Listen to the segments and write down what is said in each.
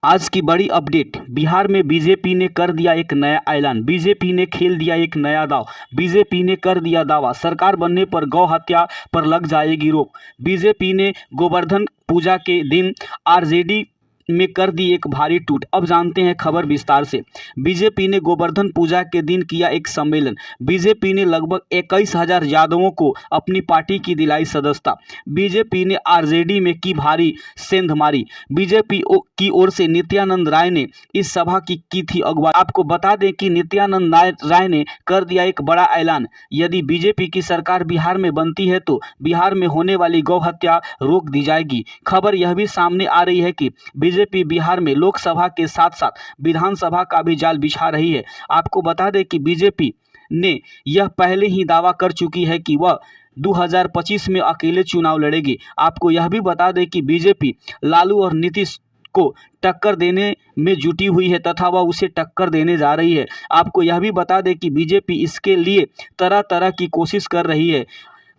आज की बड़ी अपडेट। बिहार में बीजेपी ने कर दिया एक नया ऐलान। बीजेपी ने खेल दिया एक नया दांव। बीजेपी ने कर दिया दावा, सरकार बनने पर गौ हत्या पर लग जाएगी रोक। बीजेपी ने गोवर्धन पूजा के दिन आरजेडी में कर दी एक भारी टूट। अब जानते हैं खबर विस्तार से। बीजेपी ने गोवर्धन पूजा के दिन किया एक सम्मेलन। बीजेपी ने लगभग 21,000 यादवों को अपनी पार्टी की दिलाई सदस्यता। बीजेपी ने आरजेडी में की भारी सेंधमारी। बीजेपी की ओर से नित्यानंद राय ने इस सभा की थी अगुवाई। आपको बता दें कि नित्यानंद राय ने कर दिया एक बड़ा ऐलान। यदि बीजेपी की सरकार बिहार में बनती है तो बिहार में होने वाली गौ हत्या रोक दी जाएगी। खबर यह भी सामने आ रही है कि बीजेपी बिहार में लोकसभा के साथ साथ विधानसभा का भी जाल बिछा रही है। आपको बता दें कि बीजेपी ने यह पहले ही दावा कर चुकी है कि वह 2025 में अकेले चुनाव लड़ेगी। आपको यह भी बता दें कि बीजेपी लालू और नीतीश को टक्कर देने में जुटी हुई है तथा वह उसे टक्कर देने जा रही है। आपको यह भी बता दें कि बीजेपी इसके लिए तरह तरह की कोशिश कर रही है।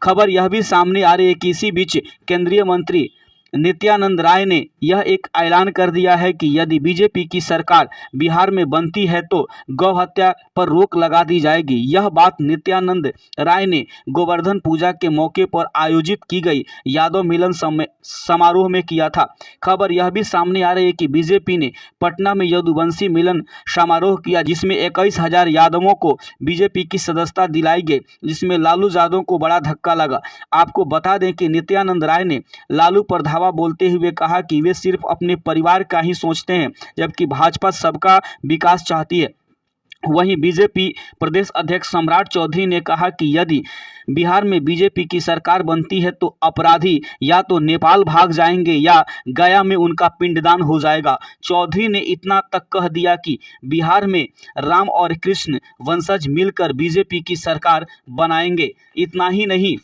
खबर यह भी सामने आ रही है कि इसी बीच केंद्रीय मंत्री नित्यानंद राय ने यह एक ऐलान कर दिया है कि यदि बीजेपी की सरकार बिहार में बनती है तो गौ हत्या पर रोक लगा दी जाएगी। यह बात नित्यानंद राय ने गोवर्धन पूजा के मौके पर आयोजित की गई यादव मिलन समारोह में किया था। खबर यह भी सामने आ रही है कि बीजेपी ने पटना में यदुवंशी मिलन समारोह किया, जिसमें 21,000 यादवों को बीजेपी की सदस्यता दिलाई गई, जिसमें लालू यादव को बड़ा धक्का लगा। आपको बता दें कि नित्यानंद राय ने लालू पर धावा बोलते हुए कहा कि वे सिर्फ अपने परिवार का ही सोचते हैं, जबकि भाजपा सबका विकास चाहती है। वहीं बीजेपी प्रदेश अध्यक्ष सम्राट चौधरी ने कहा कि यदि बिहार में बीजेपी की सरकार बनती है तो अपराधी या तो नेपाल भाग जाएंगे या गया में उनका पिंडदान हो जाएगा। चौधरी ने इतना तक कह दिया कि बिहार में राम और कृष्ण वंशज मिलकर बीजेपी की सरकार बनाएंगे। इतना ही नहीं,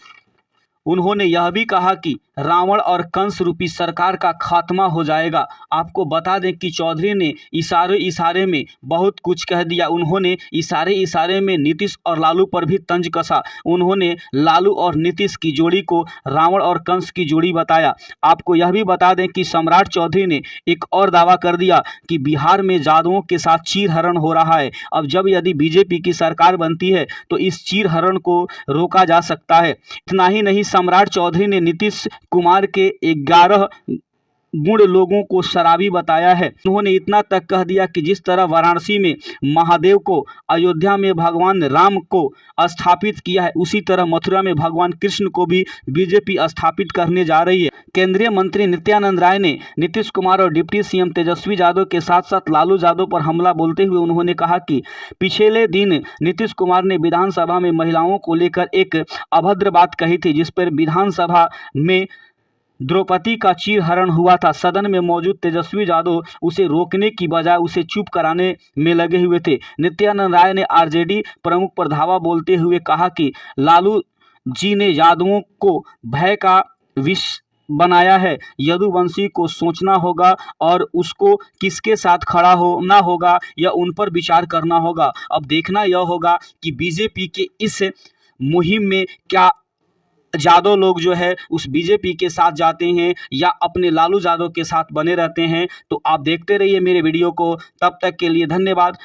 उन्होंने यह भी कहा कि रावण और कंस रूपी सरकार का खात्मा हो जाएगा। आपको बता दें कि चौधरी ने इशारे में बहुत कुछ कह दिया। उन्होंने इशारे में नीतीश और लालू पर भी तंज कसा। उन्होंने लालू और नीतीश की जोड़ी को रावण और कंस की जोड़ी बताया। आपको यह भी बता दें कि सम्राट चौधरी ने एक और दावा कर दिया कि बिहार में यादवों के साथ चीरहरण हो रहा है। अब जब यदि बीजेपी की सरकार बनती है तो इस चीरहरण को रोका जा सकता है। इतना ही नहीं, सम्राट चौधरी ने नीतीश कुमार के 11 गुण लोगों को शराबी बताया है। उन्होंने इतना तक कह दिया कि जिस तरह वाराणसी में महादेव को, अयोध्या में भगवान राम को स्थापित किया है, उसी तरह मथुरा में भगवान कृष्ण को भी बीजेपी स्थापित करने जा रही है। केंद्रीय मंत्री नित्यानंद राय ने नीतीश कुमार और डिप्टी सीएम तेजस्वी यादव के साथ साथ लालू यादव पर हमला बोलते हुए उन्होंने कहा कि पिछले दिन नीतीश कुमार ने विधानसभा में महिलाओं को लेकर एक अभद्र बात कही थी, जिस पर विधानसभा में द्रौपदी का चीरहरण हुआ था। सदन में मौजूद तेजस्वी यादव उसे रोकने की बजाय उसे चुप कराने में लगे हुए थे। नित्यानंद राय ने आरजेडी प्रमुख पर धावा बोलते हुए कहा कि लालू जी ने यादवों को भय का विष बनाया है। यदुवंशी को सोचना होगा और उसको किसके साथ खड़ा होना होगा या उन पर विचार करना होगा। अब देखना यह होगा कि बीजेपी के इस मुहिम में क्या यादव लोग जो है उस बीजेपी के साथ जाते हैं या अपने लालू यादव के साथ बने रहते हैं। तो आप देखते रहिए मेरे वीडियो को। तब तक के लिए धन्यवाद।